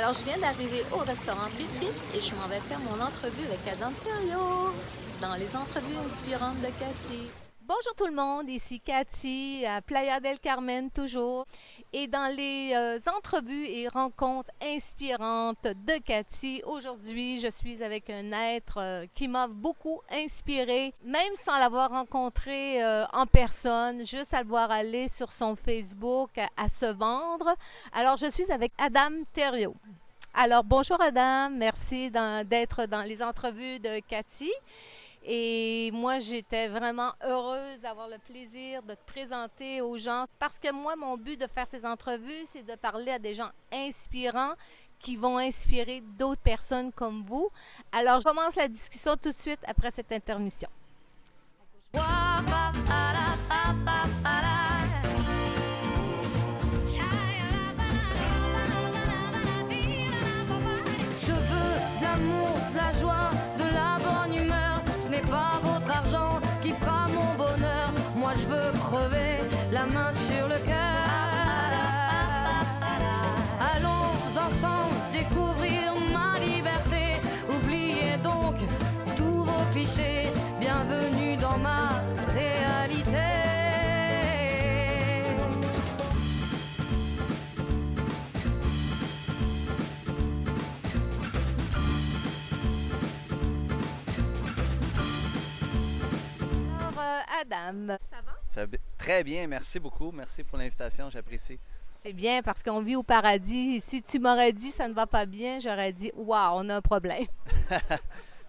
Alors, je viens d'arriver au restaurant Bip Bip et je m'en vais faire mon entrevue avec Adam Thériault dans les entrevues inspirantes de Cathy. Bonjour tout le monde, ici Cathy à Playa del Carmen toujours. Et dans les entrevues et rencontres inspirantes de Cathy, aujourd'hui je suis avec un être qui m'a beaucoup inspiré, même sans l'avoir rencontré en personne, juste à le voir aller sur son Facebook à se vendre. Alors je suis avec Adam Thériault. Alors bonjour Adam, merci d'être dans les entrevues de Cathy. Et moi, j'étais vraiment heureuse d'avoir le plaisir de te présenter aux gens parce que moi, mon but de faire ces entrevues, c'est de parler à des gens inspirants qui vont inspirer d'autres personnes comme vous. Alors, je commence la discussion tout de suite après cette intermission. Je veux de l'amour, de la joie, de la bonne humeur. Ce n'est pas votre argent qui fera mon bonheur. Moi je veux crever la main sur le cœur. Allons ensemble découvrir ma liberté. Oubliez donc tous vos clichés. Bienvenue dans ma réalité. Adam, ça va? Très bien, merci beaucoup. Merci pour l'invitation, j'apprécie. C'est bien parce qu'on vit au paradis. Si tu m'aurais dit ça ne va pas bien, j'aurais dit waouh, on a un problème.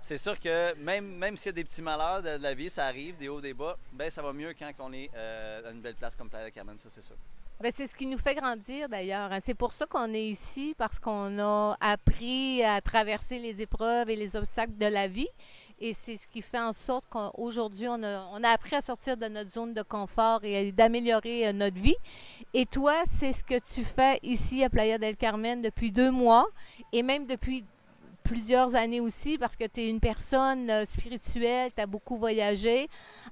C'est sûr que même s'il y a des petits malheurs de la vie, ça arrive, des hauts, des bas, ben ça va mieux quand on est à une belle place comme Playa del Carmen, ça c'est sûr. Ben, c'est ce qui nous fait grandir d'ailleurs. C'est pour ça qu'on est ici, parce qu'on a appris à traverser les épreuves et les obstacles de la vie. Et c'est ce qui fait en sorte qu'aujourd'hui, on a appris à sortir de notre zone de confort et d'améliorer notre vie. Et toi, c'est ce que tu fais ici à Playa del Carmen depuis 2 mois et même depuis plusieurs années aussi parce que tu es une personne spirituelle, tu as beaucoup voyagé.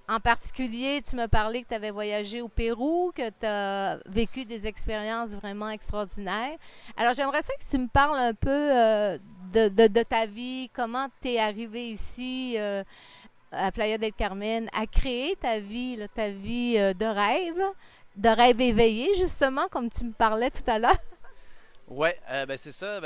En particulier, tu m'as parlé que tu avais voyagé au Pérou, que tu as vécu des expériences vraiment extraordinaires. Alors, j'aimerais ça que tu me parles un peu de ta vie, comment tu es arrivé ici à Playa del Carmen, à créer ta vie de rêve éveillé, justement, comme tu me parlais tout à l'heure. Oui, ben c'est ça.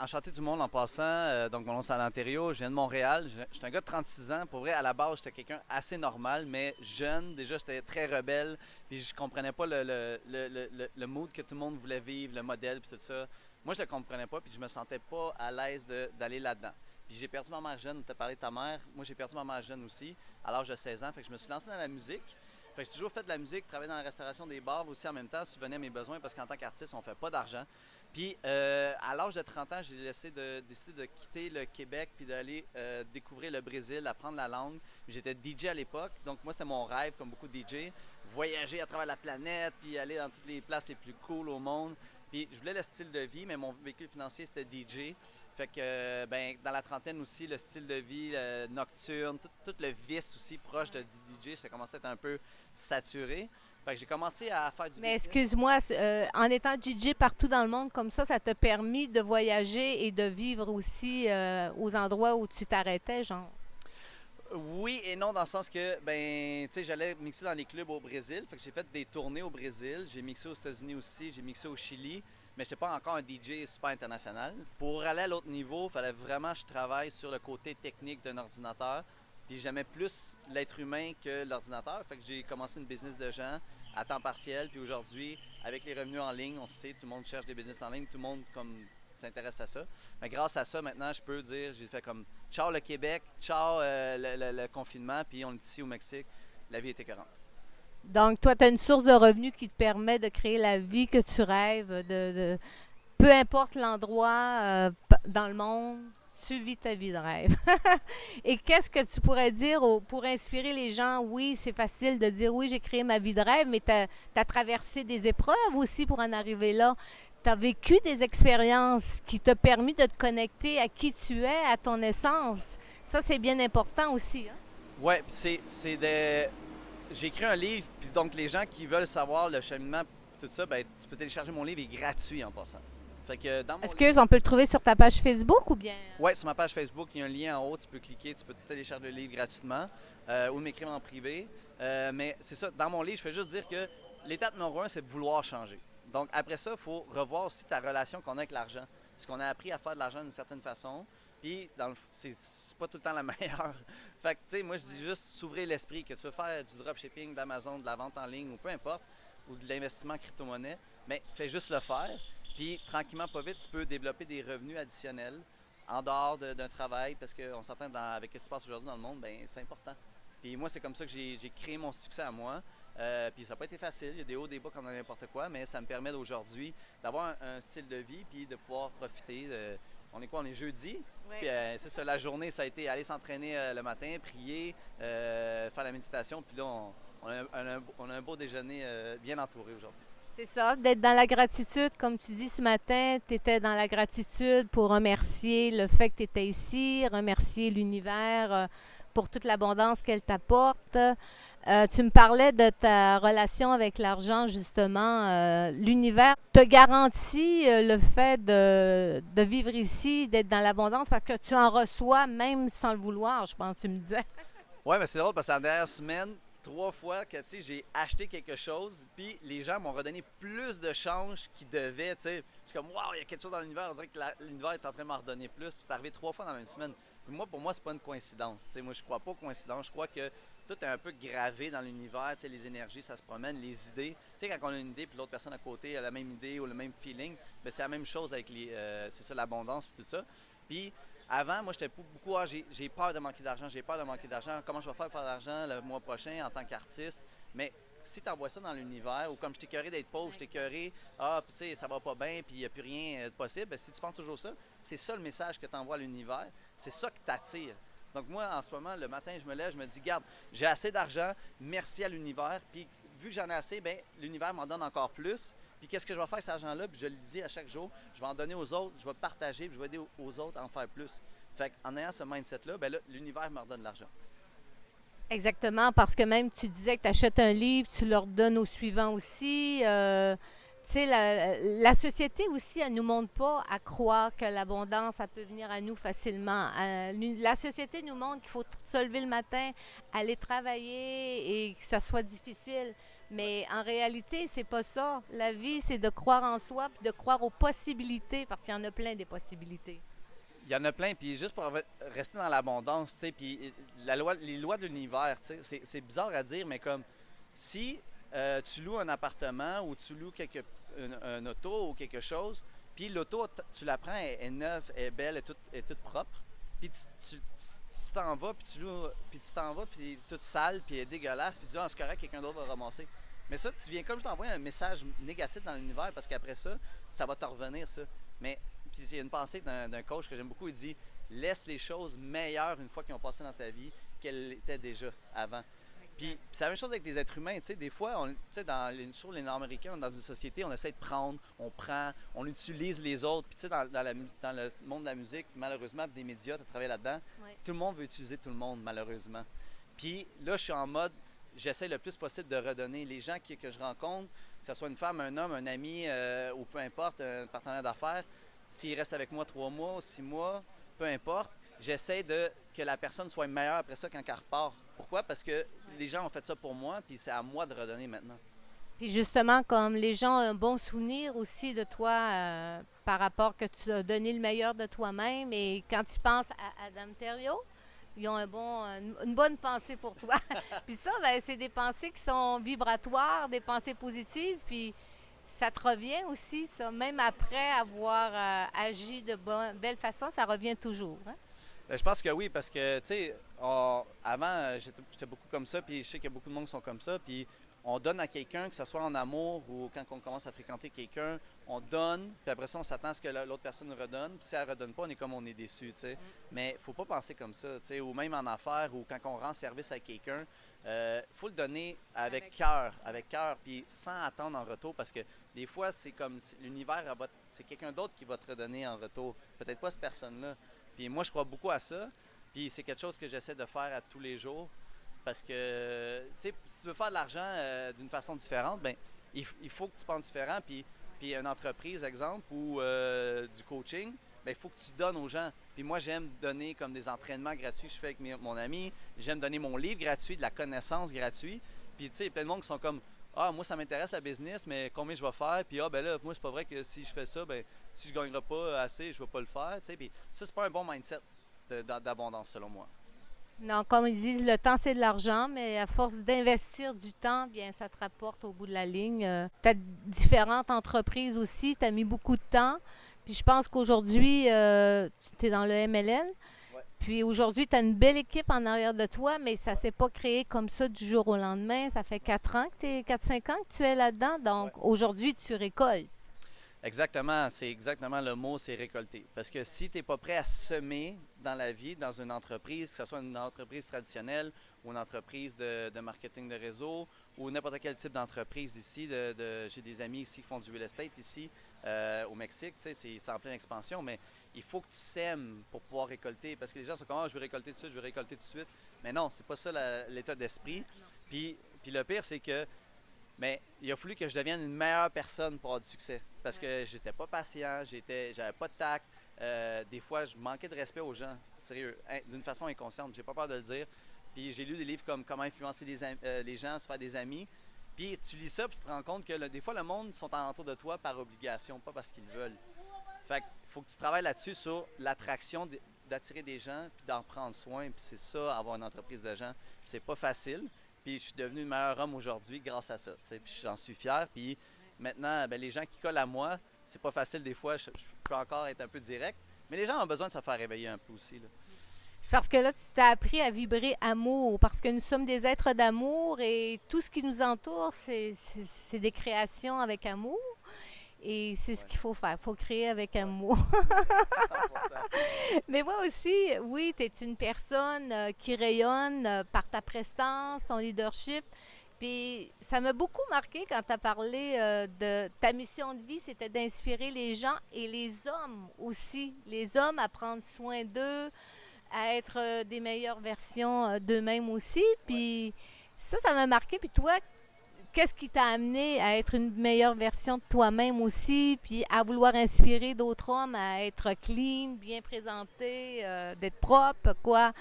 Enchanté du monde en passant. Donc, mon nom c'est Alain Thériault, je viens de Montréal. Je suis un gars de 36 ans. Pour vrai, à la base, j'étais quelqu'un assez normal, mais jeune. Déjà, j'étais très rebelle. Puis, je comprenais pas le mood que tout le monde voulait vivre, le modèle, puis tout ça. Moi, je le comprenais pas, puis je me sentais pas à l'aise d'aller là-dedans. Puis, j'ai perdu ma mère jeune. Tu as parlé de ta mère. Moi, j'ai perdu ma mère jeune aussi, à l'âge de 16 ans. Fait que je me suis lancé dans la musique. Fait que j'ai toujours fait de la musique, travaillé dans la restauration des bars aussi en même temps, subvenir à mes besoins parce qu'en tant qu'artiste, on fait pas d'argent. Puis à l'âge de 30 ans, j'ai décidé de quitter le Québec puis d'aller découvrir le Brésil, apprendre la langue. J'étais DJ à l'époque, donc moi c'était mon rêve, comme beaucoup de DJ, voyager à travers la planète puis aller dans toutes les places les plus cool au monde. Puis je voulais le style de vie, mais mon véhicule financier c'était DJ. Fait que dans la trentaine aussi, le style de vie nocturne, tout le vice aussi proche de DJ, ça commençait à être un peu saturé. Fait que j'ai commencé à faire du Mais business. excuse-moi, en étant DJ partout dans le monde comme ça t'a permis de voyager et de vivre aussi aux endroits où tu t'arrêtais, genre? Oui et non, dans le sens que, tu sais, j'allais mixer dans les clubs au Brésil. Fait que j'ai fait des tournées au Brésil. J'ai mixé aux États-Unis aussi, j'ai mixé au Chili. Mais je n'étais pas encore un DJ super international. Pour aller à l'autre niveau, il fallait vraiment que je travaille sur le côté technique d'un ordinateur. Puis j'aimais plus l'être humain que l'ordinateur. Fait que j'ai commencé une business de gens à temps partiel. Puis aujourd'hui, avec les revenus en ligne, on sait, tout le monde cherche des business en ligne, tout le monde s'intéresse à ça. Mais grâce à ça, maintenant, je peux dire, j'ai fait comme ciao le Québec, ciao le confinement, puis on est ici au Mexique. La vie est écœurante. Donc, toi, tu as une source de revenus qui te permet de créer la vie que tu rêves, peu importe l'endroit dans le monde, tu vis ta vie de rêve. Et qu'est-ce que tu pourrais dire pour inspirer les gens? Oui, c'est facile de dire oui, j'ai créé ma vie de rêve, mais tu as traversé des épreuves aussi pour en arriver là. Tu as vécu des expériences qui t'ont permis de te connecter à qui tu es, à ton essence. Ça, c'est bien important aussi. Hein? Ouais, puis c'est des. J'ai écrit un livre, puis donc les gens qui veulent savoir le cheminement, tout ça, tu peux télécharger mon livre, il est gratuit en passant. Fait que dans mon Excuse, on peut le trouver sur ta page Facebook ou bien? Ouais, sur ma page Facebook, il y a un lien en haut, tu peux cliquer, tu peux télécharger le livre gratuitement ou m'écrire en privé. Mais c'est ça, dans mon livre, je fais juste dire que l'étape numéro 1, c'est de vouloir changer. Donc après ça, il faut revoir aussi ta relation qu'on a avec l'argent. Parce qu'on a appris à faire de l'argent d'une certaine façon, puis c'est pas tout le temps la meilleure. Fait que, tu sais, moi, je dis juste s'ouvrir l'esprit, que tu veux faire du dropshipping, de l'Amazon, de la vente en ligne ou peu importe, ou de l'investissement en crypto-monnaie, mais fais juste le faire. Puis tranquillement, pas vite, tu peux développer des revenus additionnels en dehors d'un travail, parce qu'on s'entend avec ce qui se passe aujourd'hui dans le monde, ben c'est important. Puis moi, c'est comme ça que j'ai créé mon succès à moi. Puis ça n'a pas été facile, il y a des hauts, des bas comme dans n'importe quoi, mais ça me permet d'aujourd'hui d'avoir un style de vie puis de pouvoir profiter. On est quoi? On est jeudi. Oui. Puis c'est ça, la journée, ça a été aller s'entraîner le matin, prier, faire la méditation. Puis là, on a un beau déjeuner bien entouré aujourd'hui. C'est ça, d'être dans la gratitude, comme tu dis ce matin, tu étais dans la gratitude pour remercier le fait que tu étais ici, remercier l'univers pour toute l'abondance qu'elle t'apporte. Tu me parlais de ta relation avec l'argent, justement. L'univers te garantit le fait de vivre ici, d'être dans l'abondance, parce que tu en reçois même sans le vouloir, je pense que tu me disais. Ouais, mais c'est drôle parce que la dernière semaine, 3 fois que j'ai acheté quelque chose, puis les gens m'ont redonné plus de change qu'ils devaient. Je suis comme, waouh, il y a quelque chose dans l'univers, on dirait que l'univers est en train de m'en redonner plus. Puis c'est arrivé 3 fois dans la même semaine. Puis pour moi, c'est pas une coïncidence. Moi, je crois pas aux coïncidences. Je crois que tout est un peu gravé dans l'univers. Les énergies, ça se promène, les idées. Quand on a une idée, puis l'autre personne à côté a la même idée ou le même feeling, ben, c'est la même chose avec c'est ça, l'abondance, puis tout ça. Puis avant, moi, j'étais beaucoup, j'ai peur de manquer d'argent, comment je vais faire pour faire de l'argent le mois prochain en tant qu'artiste. Mais si tu envoies ça dans l'univers, ou comme je t'ai écœuré d'être pauvre, je t'ai écœuré, puis tu sais, ça va pas bien, puis il n'y a plus rien de possible, ben, si tu penses toujours ça, c'est ça le message que tu envoies à l'univers, c'est ça qui t'attire. Donc moi, en ce moment, le matin, je me lève, je me dis, garde, j'ai assez d'argent, merci à l'univers, puis vu que j'en ai assez, ben l'univers m'en donne encore plus. Puis qu'est-ce que je vais faire avec cet argent-là? Puis je le dis à chaque jour, je vais en donner aux autres, je vais partager, puis je vais aider aux autres à en faire plus. Fait qu'en ayant ce mindset-là, ben là, l'univers me redonne l'argent. Exactement, parce que même tu disais que tu achètes un livre, tu leur donnes au suivant aussi. Tu sais, la société aussi, elle ne nous montre pas à croire que l'abondance, ça peut venir à nous facilement. La société nous montre qu'il faut se lever le matin, aller travailler et que ça soit difficile. Mais en réalité, c'est pas ça. La vie, c'est de croire en soi puis de croire aux possibilités, parce qu'il y en a plein des possibilités. Il y en a plein, puis juste pour rester dans l'abondance, tu sais, puis les lois de l'univers, tu sais, c'est bizarre à dire, mais comme si tu loues un appartement ou tu loues un auto ou quelque chose, puis l'auto, tu la prends, elle est neuve, elle est belle, elle est toute propre, puis tu t'en vas, puis tu loues, puis tu t'en vas, puis toute sale, puis elle est dégueulasse, puis tu dis, ah, c'est correct, quelqu'un d'autre va ramasser. Mais ça, tu viens comme je t'envoie un message négatif dans l'univers, parce qu'après ça, ça va te revenir, ça. Mais puis il y a une pensée d'un coach que j'aime beaucoup, il dit « Laisse les choses meilleures une fois qu'ils ont passé dans ta vie qu'elles étaient déjà avant. » Puis c'est la même chose avec les êtres humains, tu sais, des fois, dans les Nord-Américains, dans une société, on essaie de prendre, on prend, on utilise les autres. Puis tu sais, dans le monde de la musique, malheureusement, des médias, tu as travaillé là-dedans, tout le monde veut utiliser tout le monde, malheureusement. Puis là, je suis en mode, j'essaie le plus possible de redonner. Les gens que je rencontre, que ce soit une femme, un homme, un ami ou peu importe, un partenaire d'affaires, s'il reste avec moi 3 mois, 6 mois, peu importe, j'essaie que la personne soit meilleure après ça quand elle repart. Pourquoi? Parce que les gens ont fait ça pour moi, puis c'est à moi de redonner maintenant. Puis justement, comme les gens ont un bon souvenir aussi de toi par rapport que tu as donné le meilleur de toi-même. Et quand tu penses à Adam Thériault, ils ont une bonne pensée pour toi. Puis ça, ben, c'est des pensées qui sont vibratoires, des pensées positives. Puis ça te revient aussi, ça. Même après avoir agi de belle façon, ça revient toujours. Hein? Je pense que oui, parce que, tu sais, avant, j'étais beaucoup comme ça, puis je sais qu'il y a beaucoup de monde qui sont comme ça, puis on donne à quelqu'un, que ce soit en amour ou quand on commence à fréquenter quelqu'un, on donne, puis après ça, on s'attend à ce que l'autre personne nous redonne, puis si elle ne redonne pas, on est comme on est déçu, tu sais. Mais il ne faut pas penser comme ça, tu sais, ou même en affaires, ou quand on rend service à quelqu'un, faut le donner avec cœur, puis sans attendre en retour, parce que des fois, c'est comme l'univers, c'est quelqu'un d'autre qui va te redonner en retour, peut-être pas cette personne-là. Puis moi, je crois beaucoup à ça, puis c'est quelque chose que j'essaie de faire à tous les jours, parce que, tu sais, si tu veux faire de l'argent d'une façon différente, ben il faut que tu penses différent, puis Puis une entreprise, exemple, ou du coaching, ben il faut que tu donnes aux gens. Puis moi, j'aime donner comme des entraînements gratuits que je fais avec mon ami. J'aime donner mon livre gratuit, de la connaissance gratuite. Puis tu sais, il y a plein de monde qui sont comme ah, moi, ça m'intéresse la business, mais combien je vais faire? Puis, ah, ben là, moi, c'est pas vrai que si je fais ça, ben si je gagnerai pas assez, je vais pas le faire. Tu sais, puis ça, c'est pas un bon mindset d'abondance, selon moi. Non, comme ils disent, le temps, c'est de l'argent, mais à force d'investir du temps, bien, ça te rapporte au bout de la ligne. Tu as différentes entreprises aussi, tu as mis beaucoup de temps. Puis je pense qu'aujourd'hui, tu es dans le MLL. Ouais. Puis aujourd'hui, tu as une belle équipe en arrière de toi, mais ça ne s'est pas créé comme ça du jour au lendemain. Ça fait 4-5 ans que tu es là-dedans. Donc aujourd'hui, tu récoltes. Exactement, c'est exactement le mot, c'est récolter. Parce que si tu n'es pas prêt à semer dans la vie, dans une entreprise, que ce soit une entreprise traditionnelle ou une entreprise de marketing de réseau ou n'importe quel type d'entreprise ici, j'ai des amis ici qui font du real estate ici au Mexique, tu sais, c'est en pleine expansion, mais il faut que tu sèmes pour pouvoir récolter. Parce que les gens sont comme, ah, je vais récolter tout de suite, je vais récolter tout de suite. Mais non, c'est pas ça l'état d'esprit. Puis le pire, c'est que mais il a fallu que je devienne une meilleure personne pour avoir du succès. Parce que j'étais pas patient, j'avais pas de tact. Des fois, je manquais de respect aux gens. Sérieux, d'une façon inconsciente. J'ai pas peur de le dire. Puis j'ai lu des livres comme Comment influencer les gens, se faire des amis. Puis tu lis ça, puis tu te rends compte que des fois, le monde sont alentour de toi par obligation, pas parce qu'ils veulent. Fait qu'il faut que tu travailles là-dessus sur l'attraction d'attirer des gens, puis d'en prendre soin. Puis c'est ça, avoir une entreprise de gens. Puis c'est pas facile. Puis je suis devenu le meilleur homme aujourd'hui grâce à ça. Puis j'en suis fier. Puis maintenant, ben, les gens qui collent à moi, c'est pas facile des fois. Je peux encore être un peu direct. Mais les gens ont besoin de se faire réveiller un peu aussi. Là. C'est parce que là, tu t'es appris à vibrer amour, parce que nous sommes des êtres d'amour et tout ce qui nous entoure, c'est des créations avec amour. Et c'est ce qu'il faut faire. Il faut créer avec amour. 100%. Mais moi aussi, oui, tu es une personne qui rayonne par ta prestance, ton leadership. Puis ça m'a beaucoup marqué quand tu as parlé de ta mission de vie, c'était d'inspirer les gens et les hommes aussi. Les hommes à prendre soin d'eux, à être des meilleures versions d'eux-mêmes aussi. Puis ça m'a marqué. Puis toi, qu'est-ce qui t'a amené à être une meilleure version de toi-même aussi, puis à vouloir inspirer d'autres hommes à être clean, bien présenté, d'être propre, quoi?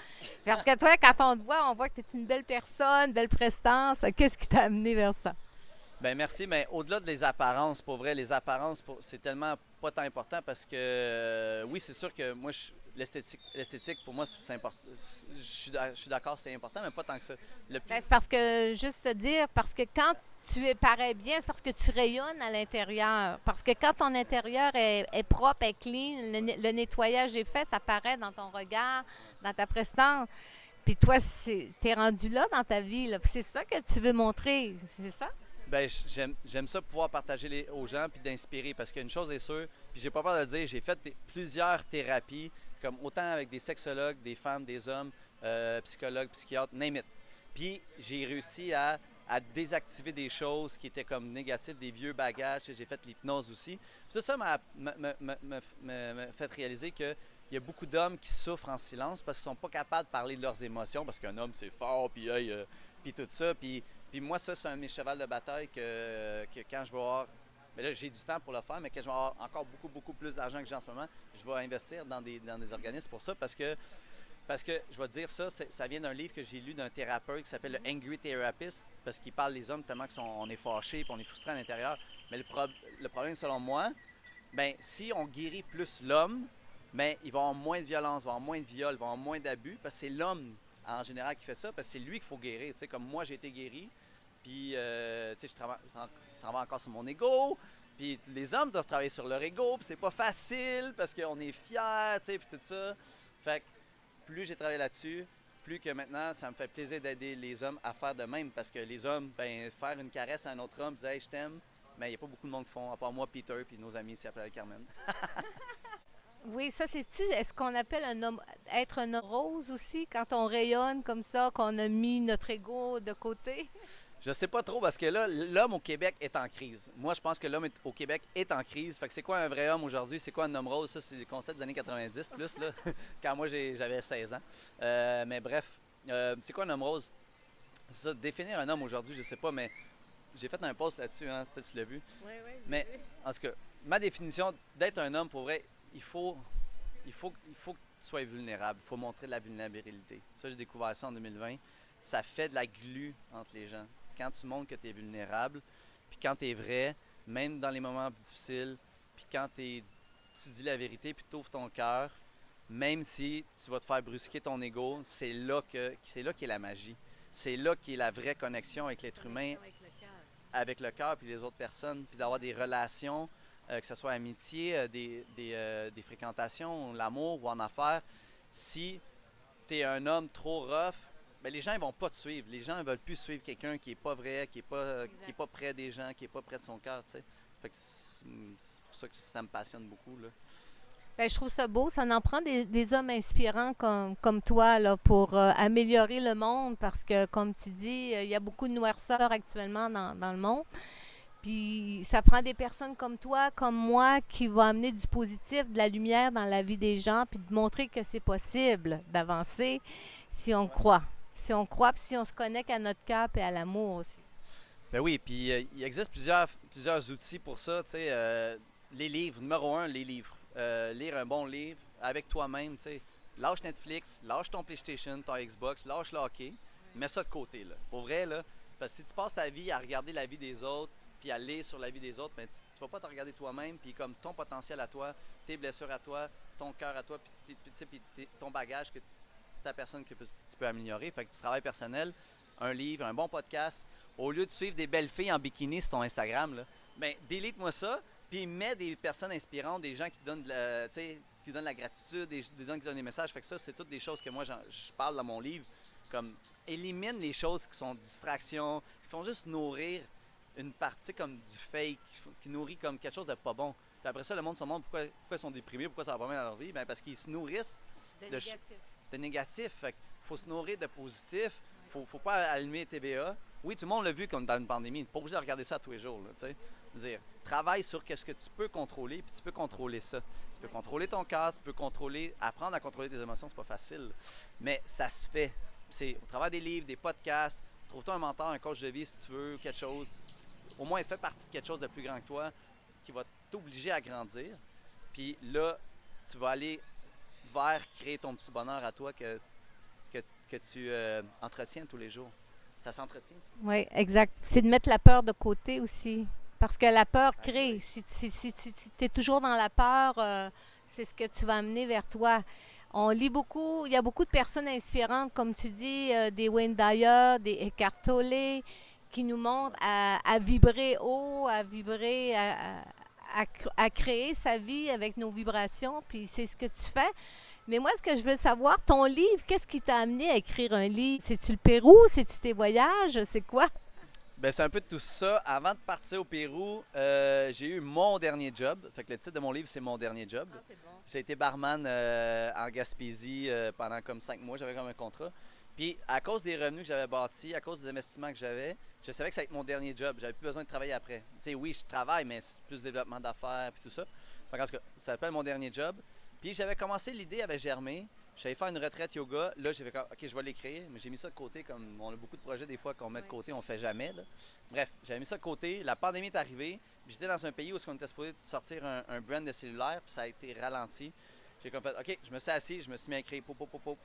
Parce que toi, quand on te voit, on voit que tu es une belle personne, belle prestance. Qu'est-ce qui t'a amené vers ça? Ben merci, mais au-delà des apparences, pour vrai, les apparences, c'est tellement pas tant important parce que oui, c'est sûr que moi, l'esthétique, pour moi, c'est important. Je suis d'accord, c'est important, mais pas tant que ça. Ben, c'est parce que, juste te dire, parce que quand parais bien, c'est parce que tu rayonnes à l'intérieur. Parce que quand ton intérieur est propre, est clean, le nettoyage est fait, ça paraît dans ton regard, dans ta prestance. Puis toi, t'es rendu là dans ta vie, là. Puis c'est ça que tu veux montrer, c'est ça? Ben, j'aime ça pouvoir partager aux gens puis d'inspirer parce qu'une chose est sûre, puis j'ai pas peur de le dire, j'ai fait plusieurs thérapies, comme autant avec des sexologues, des femmes, des hommes, psychologues, psychiatres, name it. Puis j'ai réussi à désactiver des choses qui étaient comme négatives, des vieux bagages. J'ai fait l'hypnose aussi. Puis tout ça m'a fait réaliser qu'il y a beaucoup d'hommes qui souffrent en silence parce qu'ils sont pas capables de parler de leurs émotions parce qu'un homme, c'est fort, puis tout ça. Puis moi, ça, c'est un de mes chevals de bataille que quand je vais avoir... Mais là, j'ai du temps pour le faire, mais quand je vais avoir encore beaucoup, beaucoup plus d'argent que j'ai en ce moment, je vais investir dans des organismes pour ça parce que je vais te dire ça vient d'un livre que j'ai lu d'un thérapeute qui s'appelle le Angry Therapist parce qu'il parle des hommes tellement qu'on est fâché et on est frustré à l'intérieur. Mais le problème, selon moi, ben si on guérit plus l'homme, ben il va avoir moins de violence, il va avoir moins de viol, il va avoir moins d'abus parce que c'est l'homme en général qui fait ça parce que c'est lui qu'il faut guérir. Tu sais, comme moi, j'ai été guéri. Puis, tu sais, je travaille encore sur mon ego. Puis, les hommes doivent travailler sur leur ego. Puis, c'est pas facile parce qu'on est fiers, tu sais, puis tout ça. Fait que plus j'ai travaillé là-dessus, plus que maintenant, ça me fait plaisir d'aider les hommes à faire de même. Parce que les hommes, ben faire une caresse à un autre homme, dire hey, je t'aime, mais il n'y a pas beaucoup de monde qui font, à part moi, Peter, puis nos amis ici après Carmen. Oui, ça, c'est-tu, est-ce qu'on appelle un homme, être un homme rose aussi, quand on rayonne comme ça, qu'on a mis notre ego de côté? Je sais pas trop parce que là, l'homme au Québec est en crise. Moi, je pense que l'homme au Québec est en crise. Fait que c'est quoi un vrai homme aujourd'hui? C'est quoi un homme rose? Ça, c'est des concepts des années 90 plus, là, quand moi j'avais 16 ans. Mais bref, c'est quoi un homme rose? Ça, définir un homme aujourd'hui, je sais pas, mais j'ai fait un post là-dessus, hein, peut-être tu l'as vu. Oui, oui. Mais en tout cas, ma définition d'être un homme, pour vrai, il faut que tu sois vulnérable. Il faut montrer de la vulnérabilité. Ça, j'ai découvert ça en 2020. Ça fait de la glu entre les gens. Quand tu montres que tu es vulnérable, puis quand tu es vrai, même dans les moments difficiles, puis quand tu dis la vérité, puis tu ouvres ton cœur, même si tu vas te faire brusquer ton ego, c'est là qu'est la magie. C'est là qu'est la vraie connexion avec l'être humain, avec le cœur, puis les autres personnes, puis d'avoir des relations, que ce soit amitié, des fréquentations, l'amour ou en affaires. Si tu es un homme trop rough, ben les gens ne vont pas te suivre. Les gens ne veulent plus suivre quelqu'un qui n'est pas vrai, qui est pas près des gens, qui n'est pas près de son cœur. Fait que c'est pour ça que ça me passionne beaucoup. Là. Ben, je trouve ça beau. Ça en prend des hommes inspirants comme toi là, pour améliorer le monde parce que, comme tu dis, il y a beaucoup de noirceur actuellement dans le monde. Puis ça prend des personnes comme toi, comme moi, qui vont amener du positif, de la lumière dans la vie des gens, puis de montrer que c'est possible d'avancer si on croit. Si on croit, puis si on se connecte à notre cœur et à l'amour aussi. Ben oui, puis il existe plusieurs outils pour ça. Les livres, numéro un, les livres. Lire un bon livre avec toi-même. Lâche Netflix, lâche ton PlayStation, ton Xbox, lâche le hockey, mets ça de côté. Là. Pour vrai, là, parce que si tu passes ta vie à regarder la vie des autres, puis à lire sur la vie des autres, ben, tu vas pas te regarder toi-même, puis comme ton potentiel à toi, tes blessures à toi, ton cœur à toi, puis ton bagage, ta personne que tu peux améliorer. Fait que du travail personnel, un livre, un bon podcast, au lieu de suivre des belles filles en bikini sur ton Instagram, là, ben, délite-moi ça, puis mets des personnes inspirantes, des gens qui donnent qui donnent la gratitude, des gens qui donnent des messages. Fait que ça, c'est toutes des choses que moi, je parle dans mon livre. Comme, élimine les choses qui sont distractions, qui font juste nourrir une partie comme du fake, qui nourrit comme quelque chose de pas bon. Puis après ça, le monde se demande pourquoi ils sont déprimés, pourquoi ça va pas bien dans leur vie. Ben parce qu'ils se nourrissent de négatif. Fait qu'il faut se nourrir de positif. Faut pas allumer TVA. Oui, tout le monde l'a vu comme dans une pandémie. Tu n'es pas obligé de regarder ça tous les jours. Là, dire, travaille sur qu'est-ce que tu peux contrôler, puis tu peux contrôler ça. Tu peux contrôler ton cœur, tu peux apprendre à contrôler tes émotions, c'est pas facile. Mais ça se fait. C'est au travers des livres, des podcasts. Trouve-toi un mentor, un coach de vie si tu veux, quelque chose. Au moins, fais partie de quelque chose de plus grand que toi qui va t'obliger à grandir. Puis là, tu vas aller vers créer ton petit bonheur à toi que tu entretiens tous les jours. Ça s'entretient, ça? Oui, exact. C'est de mettre la peur de côté aussi. Parce que la peur crée. Si tu es toujours dans la peur, c'est ce que tu vas amener vers toi. On lit beaucoup, il y a beaucoup de personnes inspirantes, comme tu dis, des Wayne Dyer, des Eckhart Tolle, qui nous montrent à vibrer haut, à vibrer, à créer sa vie avec nos vibrations, puis c'est ce que tu fais. Mais moi, ce que je veux savoir, ton livre, qu'est-ce qui t'a amené à écrire un livre? C'est-tu le Pérou? C'est-tu tes voyages? C'est quoi? Ben, c'est un peu de tout ça. Avant de partir au Pérou, j'ai eu mon dernier job. Fait que le titre de mon livre, c'est Mon dernier job. Ah, c'est bon. J'ai été barman en Gaspésie pendant comme 5 mois. J'avais comme un contrat. Puis, à cause des revenus que j'avais bâtis, à cause des investissements que j'avais, je savais que ça allait être mon dernier job. J'avais plus besoin de travailler après. Tu sais, oui, je travaille, mais c'est plus développement d'affaires et tout ça. Fait en tout cas, ça s'appelle mon dernier job. Puis, j'avais commencé l'idée avec Germain. J'allais faire une retraite yoga. Là, j'ai fait OK, je vais l'écrire, mais j'ai mis ça de côté. Comme on a beaucoup de projets des fois qu'on met de côté, on ne fait jamais. Là. Bref, j'avais mis ça de côté. La pandémie est arrivée. J'étais dans un pays où on était supposé sortir un brand de cellulaire, puis ça a été ralenti. J'ai comme fait OK, je me suis assis, je me suis mis à écrire.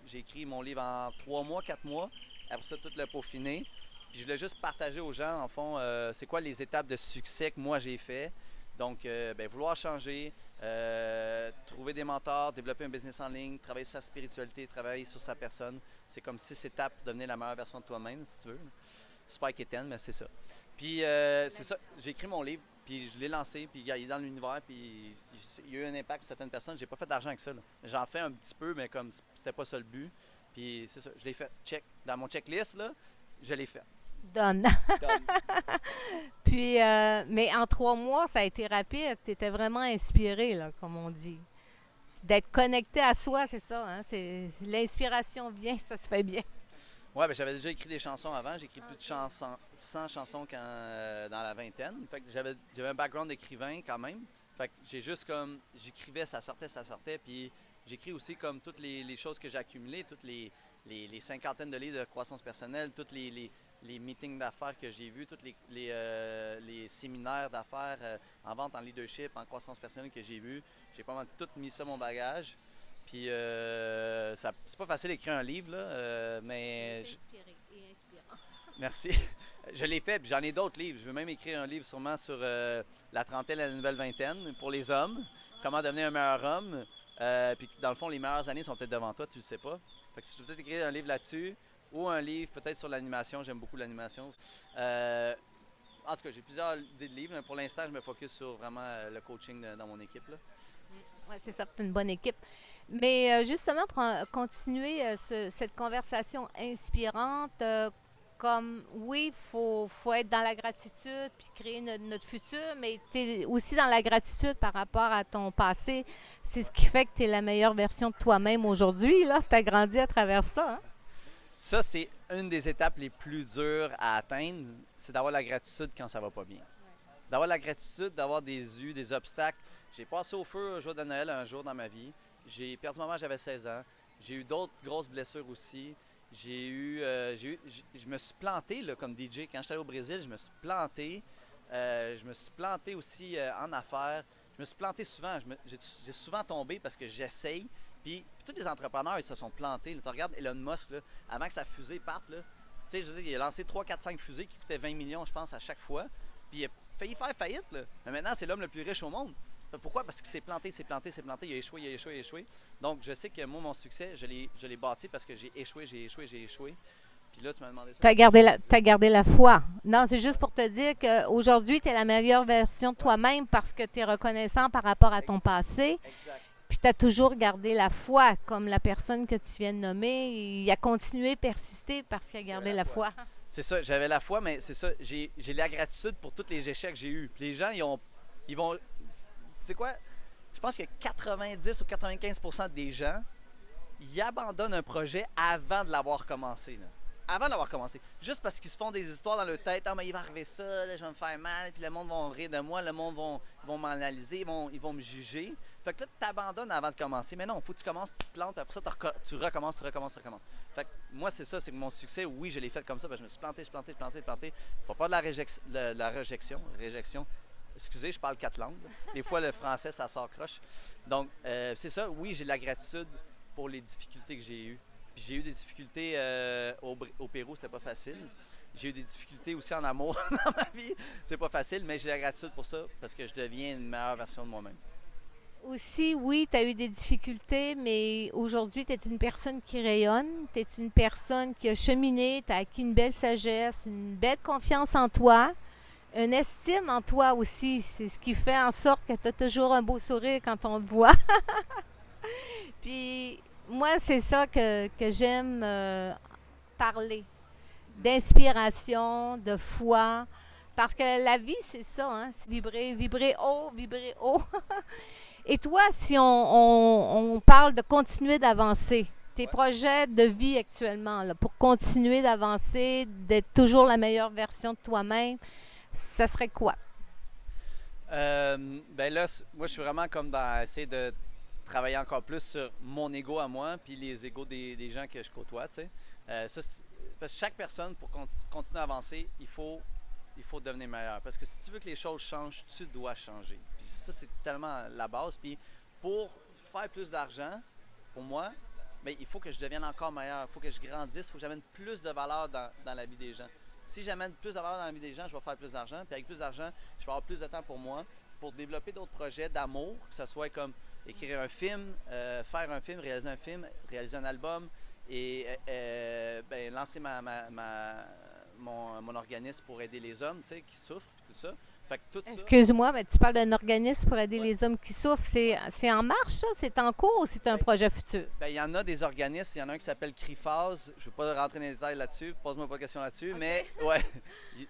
J'ai écrit mon livre en 3 mois, 4 mois. Après ça, tout le peaufiné. Puis je voulais juste partager aux gens, en fond, c'est quoi les étapes de succès que moi j'ai fait. Donc, vouloir changer, trouver des mentors, développer un business en ligne, travailler sur sa spiritualité, travailler sur sa personne. C'est comme 6 étapes pour devenir la meilleure version de toi-même, si tu veux. Super quétaine, mais c'est ça. Puis, c'est ça, j'ai écrit mon livre, puis je l'ai lancé, puis il est dans l'univers, puis il y a eu un impact sur certaines personnes. J'ai pas fait d'argent avec ça. Là. J'en fais un petit peu, mais comme c'était pas ça le but. Puis, c'est ça, je l'ai fait. Check. Dans mon checklist, là, je l'ai fait. Donne. Puis, mais en 3 mois, ça a été rapide. Tu étais vraiment inspiré, là, comme on dit. D'être connecté à soi, c'est ça. Hein? L'inspiration vient, ça se fait bien. Ouais, ben j'avais déjà écrit des chansons avant. J'ai écrit plus de 100 chansons dans la vingtaine. Fait que j'avais un background d'écrivain quand même. Fait que j'ai juste comme... J'écrivais, ça sortait. Puis j'écris aussi comme toutes les choses que j'ai accumulées, toutes les cinquantaines de livres de croissance personnelle, toutes les les meetings d'affaires que j'ai vus, tous les séminaires d'affaires en vente, en leadership, en croissance personnelle que j'ai vus. J'ai pas mal tout mis ça dans mon bagage. Puis c'est pas facile d'écrire un livre, là, mais... Inspiré et inspirant. Merci. Je l'ai fait, puis j'en ai d'autres livres. Je veux même écrire un livre sûrement sur la trentaine et la nouvelle vingtaine pour les hommes. Comment devenir un meilleur homme. Puis dans le fond, les meilleures années sont peut-être devant toi, tu le sais pas. Fait que si tu veux peut-être écrire un livre là-dessus, ou un livre peut-être sur l'animation, j'aime beaucoup l'animation. En tout cas, j'ai plusieurs idées de livres, mais pour l'instant, je me focus sur vraiment le coaching dans mon équipe, là. Oui, c'est ça, c'est une bonne équipe. Mais justement, pour continuer cette conversation inspirante, comme oui, il faut être dans la gratitude puis créer notre futur, mais tu es aussi dans la gratitude par rapport à ton passé. C'est ce qui fait que tu es la meilleure version de toi-même aujourd'hui. Tu as grandi à travers ça. Hein? Ça, c'est une des étapes les plus dures à atteindre, c'est d'avoir la gratitude quand ça va pas bien. D'avoir la gratitude, d'avoir des obstacles. J'ai passé au feu un jour de Noël un jour dans ma vie. J'ai perdu maman, j'avais 16 ans. J'ai eu d'autres grosses blessures aussi. Je me suis planté là, comme DJ. Quand j'étais allé au Brésil, je me suis planté. Je me suis planté aussi en affaires. Je me suis planté souvent. J'ai souvent tombé parce que j'essaye. Puis tous les entrepreneurs, ils se sont plantés. Tu regardes Elon Musk, là, avant que sa fusée parte, là, je veux dire, il a lancé 3, 4, 5 fusées qui coûtaient 20 millions, je pense, à chaque fois. Puis il a failli faire faillite. Là. Mais maintenant, c'est l'homme le plus riche au monde. Pourquoi? Parce qu'il s'est planté, il a échoué. Donc, je sais que moi, mon succès, je l'ai bâti parce que j'ai échoué. Puis là, tu m'as demandé ça. Tu as gardé la foi. Non, c'est juste pour te dire qu'aujourd'hui, tu es la meilleure version de toi-même parce que tu es reconnaissant par rapport à ton passé. Exact. Puis tu as toujours gardé la foi, comme la personne que tu viens de nommer. Il a continué, persister parce qu'il a gardé la foi. C'est ça, j'avais la foi, mais c'est ça, j'ai la gratitude pour tous les échecs que j'ai eus. Puis les gens, ils vont... C'est quoi? Je pense que 90 ou 95% des gens, ils abandonnent un projet avant de l'avoir commencé. Là. Avant de l'avoir commencé. Juste parce qu'ils se font des histoires dans leur tête. « Ah, mais il va arriver ça, là, je vais me faire mal, puis le monde va rire de moi, le monde va m'analyser, ils vont me juger. » Fait que là, tu t'abandonnes avant de commencer. Mais non, il faut que tu commences, tu te plantes, puis après ça, tu recommences. Fait que moi, c'est ça, c'est que mon succès, oui, je l'ai fait comme ça, parce que je me suis planté. Pas de la réjection. Excusez, je parle 4 langues. Des fois, le français, ça sort croche. Donc, c'est ça. Oui, j'ai de la gratitude pour les difficultés que j'ai eues. Puis j'ai eu des difficultés au Pérou, c'était pas facile. J'ai eu des difficultés aussi en amour dans ma vie. C'est pas facile, mais j'ai de la gratitude pour ça parce que je deviens une meilleure version de moi-même. Aussi, oui, tu as eu des difficultés, mais aujourd'hui, tu es une personne qui rayonne. Tu es une personne qui a cheminé, tu as acquis une belle sagesse, une belle confiance en toi. Une estime en toi aussi. C'est ce qui fait en sorte que tu as toujours un beau sourire quand on te voit. Puis moi, c'est ça que j'aime parler. D'inspiration, de foi. Parce que la vie, c'est ça. Hein? C'est vibrer haut. Et toi, si on parle de continuer d'avancer, tes projets de vie actuellement, là, pour continuer d'avancer, d'être toujours la meilleure version de toi-même, ça serait quoi? Ben là, moi, je suis vraiment comme dans essayer de travailler encore plus sur mon ego à moi puis les égos des gens que je côtoie, tu sais. Parce que chaque personne, pour continuer à avancer, il faut devenir meilleur. Parce que si tu veux que les choses changent, tu dois changer. Puis ça, c'est tellement la base. Puis pour faire plus d'argent, pour moi, ben, il faut que je devienne encore meilleur. Il faut que je grandisse. Il faut que j'amène plus de valeur dans la vie des gens. Si j'amène plus de valeur dans la vie des gens, je vais faire plus d'argent. Puis avec plus d'argent, je vais avoir plus de temps pour moi, pour développer d'autres projets d'amour, que ce soit comme écrire un film, faire un film, réaliser un album et ben, lancer mon organisme pour aider les hommes, tu sais, qui souffrent, tout ça. Fait que tout ça... Excuse-moi, mais tu parles d'un organisme pour aider les hommes qui souffrent. C'est en marche, ça? C'est en cours ou c'est un projet futur? Ben, il y en a des organismes. Il y en a un qui s'appelle CRIFAS. Je ne vais pas rentrer dans les détails là-dessus. Pose-moi pas de questions là-dessus. Okay. Mais ouais,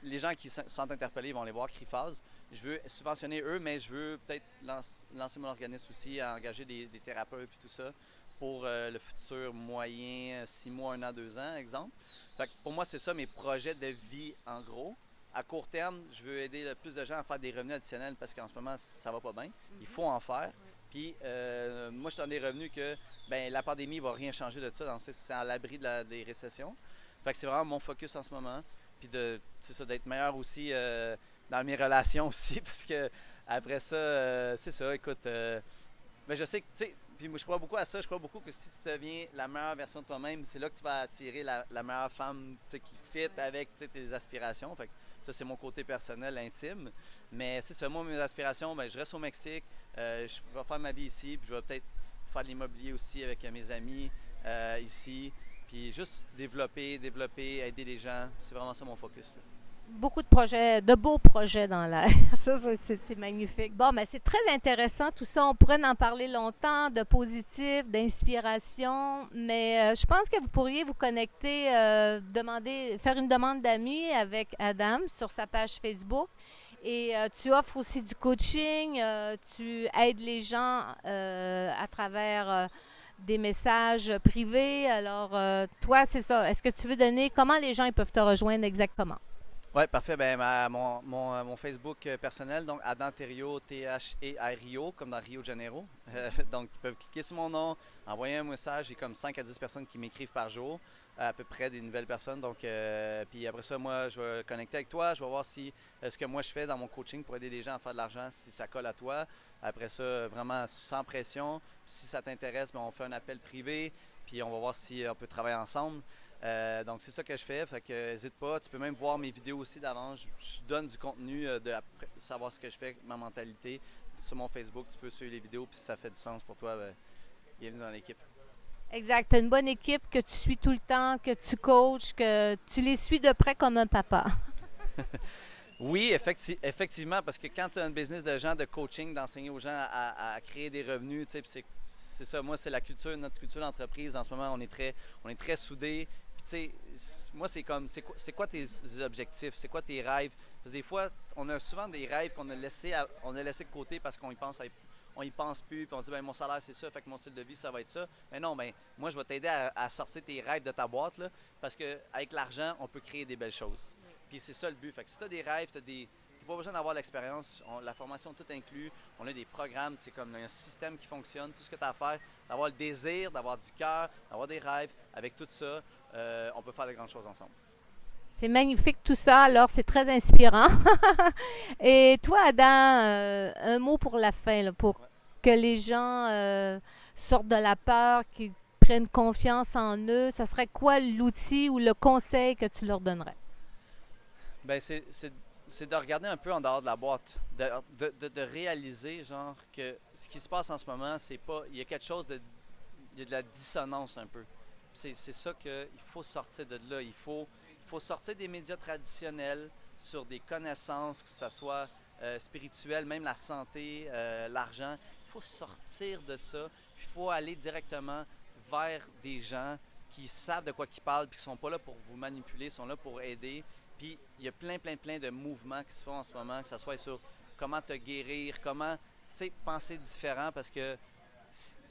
les gens qui se sentent interpellés vont aller voir CRIFAS. Je veux subventionner eux, mais je veux peut-être lancer mon organisme aussi, à engager des thérapeutes et tout ça pour le futur moyen, 6 mois, 1 an, 2 ans, exemple. Fait que pour moi, c'est ça mes projets de vie en gros. À court terme, je veux aider le plus de gens à faire des revenus additionnels parce qu'en ce moment, ça va pas bien. Il faut en faire. Puis moi, je suis dans des revenus que ben, la pandémie ne va rien changer de ça. Donc, c'est à l'abri des récessions. Fait que c'est vraiment mon focus en ce moment. puis c'est ça, d'être meilleur aussi dans mes relations aussi, parce que après ça, c'est ça, écoute, mais je sais que, tu sais, puis moi je crois beaucoup à ça, je crois beaucoup que si tu deviens la meilleure version de toi-même, c'est là que tu vas attirer la meilleure femme qui fit avec tes aspirations. Fait que ça, c'est mon côté personnel, intime. Mais c'est ça, moi, mes aspirations, ben, je reste au Mexique, je vais faire ma vie ici, puis je vais peut-être faire de l'immobilier aussi avec mes amis ici. Puis juste développer, aider les gens, c'est vraiment ça mon focus. Là. Beaucoup de projets, de beaux projets dans l'air. Ça, c'est magnifique. Bon, mais c'est très intéressant tout ça. On pourrait en parler longtemps, de positif, d'inspiration, mais je pense que vous pourriez vous connecter, faire une demande d'amis avec Adam sur sa page Facebook. Et tu offres aussi du coaching, tu aides les gens à travers des messages privés. Alors, toi, c'est ça. Est-ce que tu veux donner comment les gens ils peuvent te rejoindre exactement? Oui, parfait. Ben, mon Facebook personnel, donc Adam Thériault, T-H-E-R-I-O, comme dans Rio de Janeiro. Donc, ils peuvent cliquer sur mon nom, envoyer un message. J'ai comme 5 à 10 personnes qui m'écrivent par jour, à peu près des nouvelles personnes. Donc, puis après ça, moi, je vais connecter avec toi. Je vais voir si ce que moi je fais dans mon coaching pour aider les gens à faire de l'argent, si ça colle à toi. Après ça, vraiment sans pression. Si ça t'intéresse, ben, on fait un appel privé, puis on va voir si on peut travailler ensemble. Donc c'est ça que je fais, fait que n'hésite pas, tu peux même voir mes vidéos aussi d'avance, je donne du contenu de savoir ce que je fais, ma mentalité sur mon Facebook, tu peux suivre les vidéos puis si ça fait du sens pour toi, ben, bienvenue dans l'équipe. Exact, tu as une bonne équipe que tu suis tout le temps, que tu coaches, que tu les suis de près comme un papa. Oui, effectivement, parce que quand tu as un business de gens, de coaching, d'enseigner aux gens à créer des revenus, tu sais, c'est ça, moi c'est notre culture d'entreprise, en ce moment on est très soudés. Tu sais, moi, c'est comme, c'est quoi tes objectifs? C'est quoi tes rêves? Parce que des fois, on a souvent des rêves qu'on a laissés de côté parce qu'on y pense plus, puis on dit, ben mon salaire, c'est ça, fait que mon style de vie, ça va être ça. Mais non, ben moi, je vais t'aider à sortir tes rêves de ta boîte, là, parce qu'avec l'argent, on peut créer des belles choses. Puis c'est ça le but. Fait que si tu as des rêves, t'as pas besoin d'avoir l'expérience, la formation tout inclus, on a des programmes, c'est comme un système qui fonctionne, tout ce que tu as à faire, d'avoir le désir, d'avoir du cœur, d'avoir des rêves, avec tout ça, on peut faire de grandes choses ensemble. C'est magnifique tout ça, alors c'est très inspirant. Et toi, Adam, un mot pour la fin, là, pour que les gens sortent de la peur, qu'ils prennent confiance en eux, ça serait quoi l'outil ou le conseil que tu leur donnerais? Bien, c'est de regarder un peu en dehors de la boîte, de réaliser genre que ce qui se passe en ce moment, c'est pas, il y a quelque chose il y a de la dissonance un peu. C'est ça qu'il faut sortir de là. Il faut sortir des médias traditionnels sur des connaissances, que ce soit spirituelles, même la santé, l'argent. Il faut sortir de ça. Il faut aller directement vers des gens qui savent de quoi ils parlent, puis qui ne sont pas là pour vous manipuler, sont là pour aider. Puis il y a plein de mouvements qui se font en ce moment, que ce soit sur comment te guérir, comment penser différent, parce que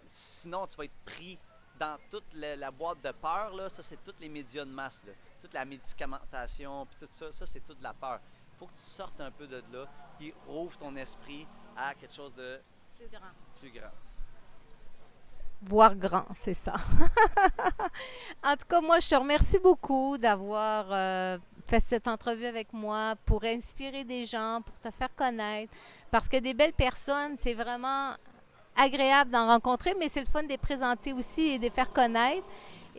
sinon tu vas être pris dans toute la boîte de peur, là. Ça c'est tous les médias de masse, là. Toute la médicamentation, puis tout ça, c'est toute la peur. Il faut que tu sortes un peu de là, puis ouvre ton esprit à quelque chose de plus grand. Voir grand, c'est ça. En tout cas, moi, je te remercie beaucoup d'avoir fait cette entrevue avec moi pour inspirer des gens, pour te faire connaître. Parce que des belles personnes, c'est vraiment agréable d'en rencontrer, mais c'est le fun de les présenter aussi et de les faire connaître.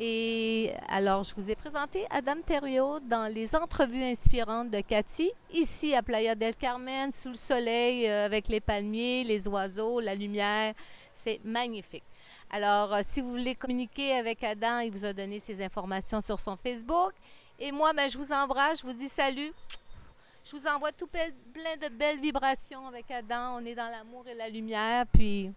Et alors, je vous ai présenté Adam Thériault dans les entrevues inspirantes de Cathy, ici à Playa del Carmen, sous le soleil, avec les palmiers, les oiseaux, la lumière. C'est magnifique. Alors, si vous voulez communiquer avec Adam, il vous a donné ses informations sur son Facebook. Et moi, je vous embrasse, je vous dis salut. Je vous envoie plein de belles vibrations avec Adam. On est dans l'amour et la lumière. Puis,